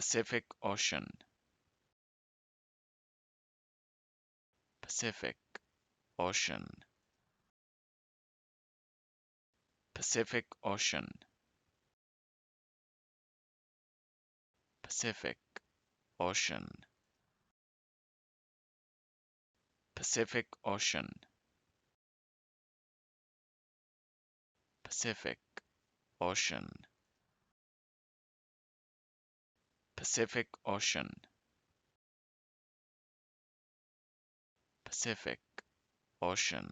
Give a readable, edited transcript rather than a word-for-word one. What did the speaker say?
Pacific Ocean, Pacific Ocean, Pacific Ocean, Pacific Ocean, Pacific Ocean, Pacific Ocean, Pacific Ocean, Pacific Ocean,